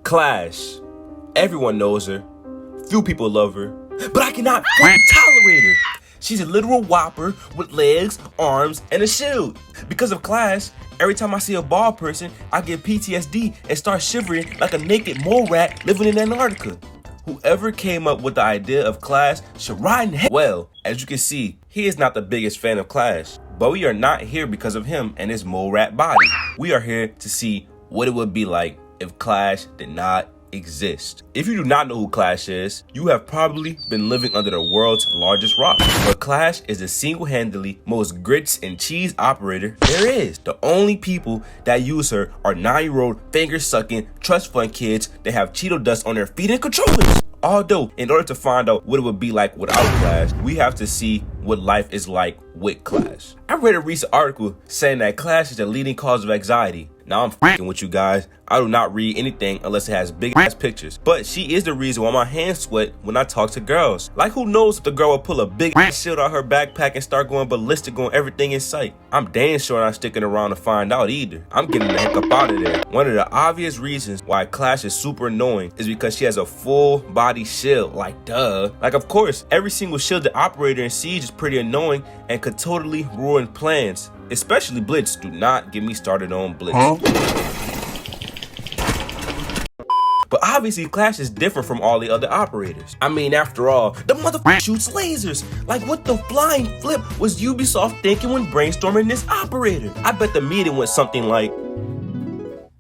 Clash. Everyone knows her. Few people love her. But I cannot tolerate her. She's a literal whopper with legs, arms, and a shield. Because of Clash, every time I see a bald person, I get PTSD and start shivering like a naked mole rat living in Antarctica. Whoever came up with the idea of Clash should ride in hell. Well, as you can see, he is not the biggest fan of Clash. But we are not here because of him and his mole rat body. We are here to see what it would be like if Clash did not exist. If you do not know who Clash is, you have probably been living under the world's largest rock. But Clash is the single-handedly most grits and cheese operator there is. The only people that use her are 9-year-old finger-sucking trust fund kids that have Cheeto dust on their feet and controllers. Although, in order to find out what it would be like without Clash, we have to see what life is like with Clash. I read a recent article saying that Clash is the leading cause of anxiety. Now I'm f***ing with you guys. I do not read anything unless it has big ass pictures. But she is the reason why my hands sweat when I talk to girls. Like, who knows if the girl will pull a big ass shield out her backpack and start going ballistic on everything in sight. I'm damn sure not sticking around to find out either. I'm getting the heck up out of there. One of the obvious reasons why Clash is super annoying is because she has a full body shield. Like, duh. Like, of course, every single shielded operator in Siege is pretty annoying and could totally ruin plans. Especially Blitz. Do not get me started on Blitz. But obviously Clash is different from all the other operators. I mean, after all, the motherfucker shoots lasers. Like, what the flying flip was Ubisoft thinking when brainstorming this operator? I bet the meeting went something like,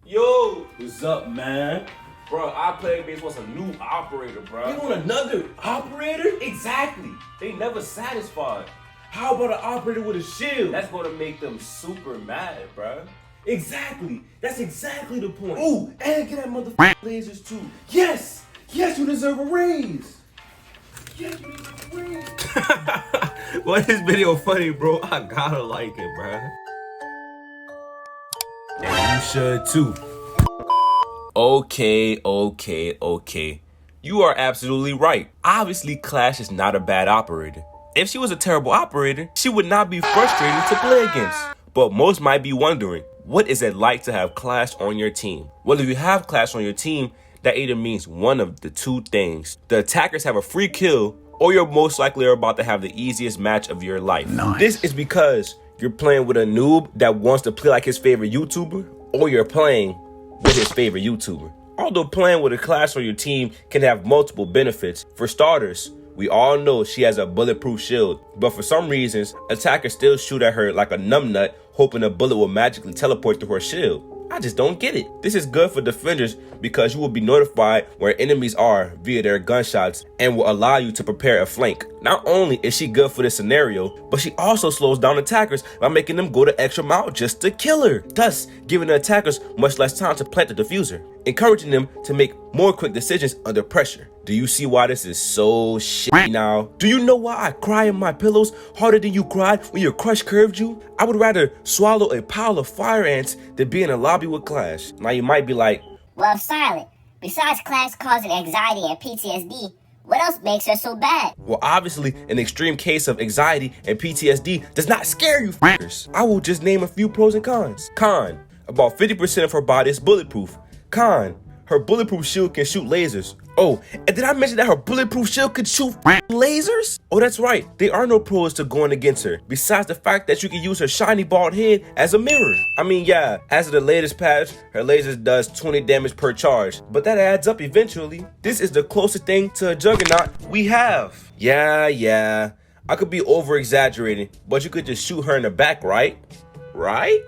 yo, what's up, man? Bro, I play base wants a new operator, bro. You want another operator? Exactly. They never satisfied. How about an operator with a shield? That's gonna make them super mad, bro. Exactly. That's exactly the point. Ooh, and get that motherfucking lasers too. Yes! Yes, you deserve a raise. Yes, you deserve a raise. Why is this video funny, bro? I gotta like it, bro. And you should too. Okay. You are absolutely right. Obviously, Clash is not a bad operator. If she was a terrible operator, she would not be frustrating to play against. But most might be wondering, what is it like to have Clash on your team? Well, if you have Clash on your team, that either means one of the two things. The attackers have a free kill, or you're most likely about to have the easiest match of your life. Nice. This is because you're playing with a noob that wants to play like his favorite YouTuber, or you're playing with his favorite YouTuber. Although playing with a Clash on your team can have multiple benefits. For starters, we all know she has a bulletproof shield, but for some reasons, attackers still shoot at her like a numbnut, hoping a bullet will magically teleport through her shield. I just don't get it. This is good for defenders because you will be notified where enemies are via their gunshots and will allow you to prepare a flank. Not only is she good for this scenario, but she also slows down attackers by making them go the extra mile just to kill her, thus giving the attackers much less time to plant the diffuser, encouraging them to make more quick decisions under pressure. Do you see why this is so shit now? Do you know why I cry in my pillows harder than you cried when your crush curved you? I would rather swallow a pile of fire ants than be in a lobby with Clash. Now you might be like, well, Silent, besides Clash causing anxiety and PTSD, what else makes her so bad? Well, obviously, an extreme case of anxiety and PTSD does not scare you f***ers. I will just name a few pros and cons. Con, about 50% of her body is bulletproof. Con, her bulletproof shield can shoot lasers. Oh, and did I mention that her bulletproof shield could shoot lasers? Oh, that's right. There are no pros to going against her, besides the fact that you can use her shiny bald head as a mirror. I mean, yeah, as of the latest patch, her lasers does 20 damage per charge, but that adds up eventually. This is the closest thing to a juggernaut we have. Yeah, I could be over-exaggerating, but you could just shoot her in the back, right? Right?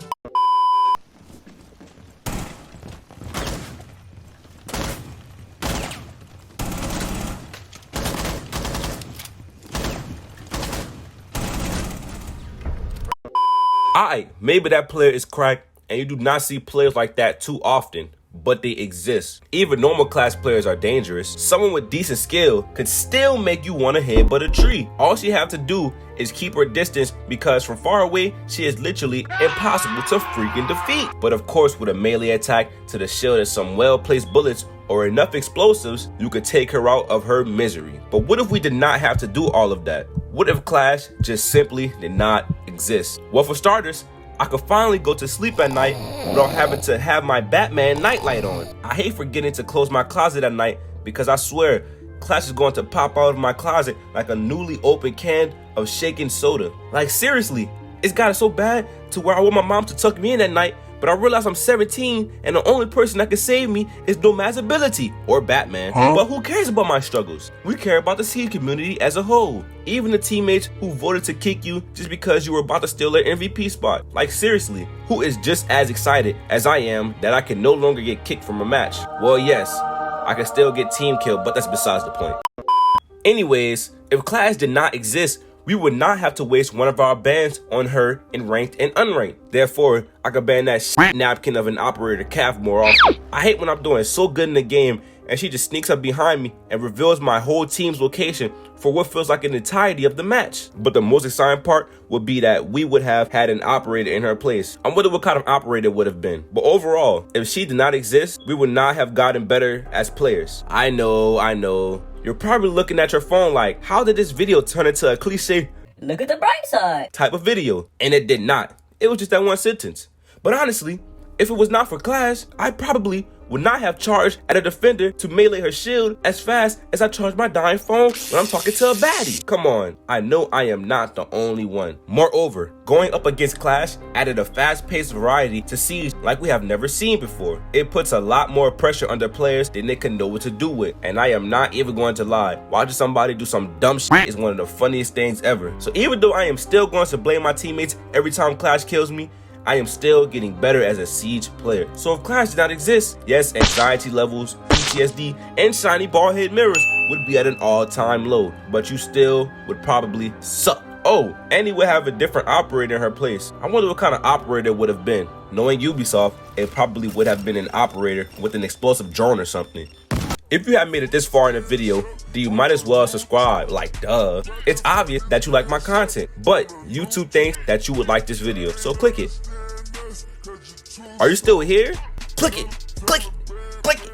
Alright, maybe that player is cracked and you do not see players like that too often, but they exist. Even normal Clash players are dangerous. Someone with decent skill could still make you want to headbutt a tree. All she have to do is keep her distance because from far away, she is literally impossible to freaking defeat. But of course, with a melee attack to the shield and some well-placed bullets or enough explosives, you could take her out of her misery. But what if we did not have to do all of that? What if Clash just simply did not exist? Well, for starters, I could finally go to sleep at night without having to have my Batman nightlight on. I hate forgetting to close my closet at night because I swear, class is going to pop out of my closet like a newly opened can of shaken soda. Like seriously, it's gotten so bad to where I want my mom to tuck me in at night, but I realize I'm 17 and the only person that can save me is Nomad's ability or Batman. But who cares about my struggles? We care about the Seed community as a whole. Even the teammates who voted to kick you just because you were about to steal their MVP spot. Like seriously, who is just as excited as I am that I can no longer get kicked from a match? Well, yes, I can still get team killed, but that's besides the point. Anyways, if class did not exist, we would not have to waste one of our bans on her in ranked and unranked. Therefore, I could ban that napkin of an operator calf more often. I hate when I'm doing so good in the game and she just sneaks up behind me and reveals my whole team's location for what feels like an entirety of the match. But the most exciting part would be that we would have had an operator in her place. I wonder what kind of operator it would have been. But overall, if she did not exist, we would not have gotten better as players. I know. You're probably looking at your phone like, how did this video turn into a cliche, look at the bright side type of video? And it did not. It was just that one sentence. But honestly, if it was not for class, I probably would not have charged at a defender to melee her shield as fast as I charge my dying phone when I'm talking to a baddie. Come on, I know I am not the only one. Moreover, going up against Clash added a fast-paced variety to Siege like we have never seen before. It puts a lot more pressure on the players than they can know what to do with. And I am not even going to lie, watching somebody do some dumb shit is one of the funniest things ever. So even though I am still going to blame my teammates every time Clash kills me, I am still getting better as a Siege player. So if Clash did not exist, yes, anxiety levels, PTSD, and shiny ball head mirrors would be at an all-time low, but you still would probably suck. Oh, and he would have a different operator in her place. I wonder what kind of operator it would have been. Knowing Ubisoft, it probably would have been an operator with an explosive drone or something. If you have made it this far in the video, then you might as well subscribe, like duh. It's obvious that you like my content, but YouTube thinks that you would like this video, so click it. Are you still here? Click it, click it, click it.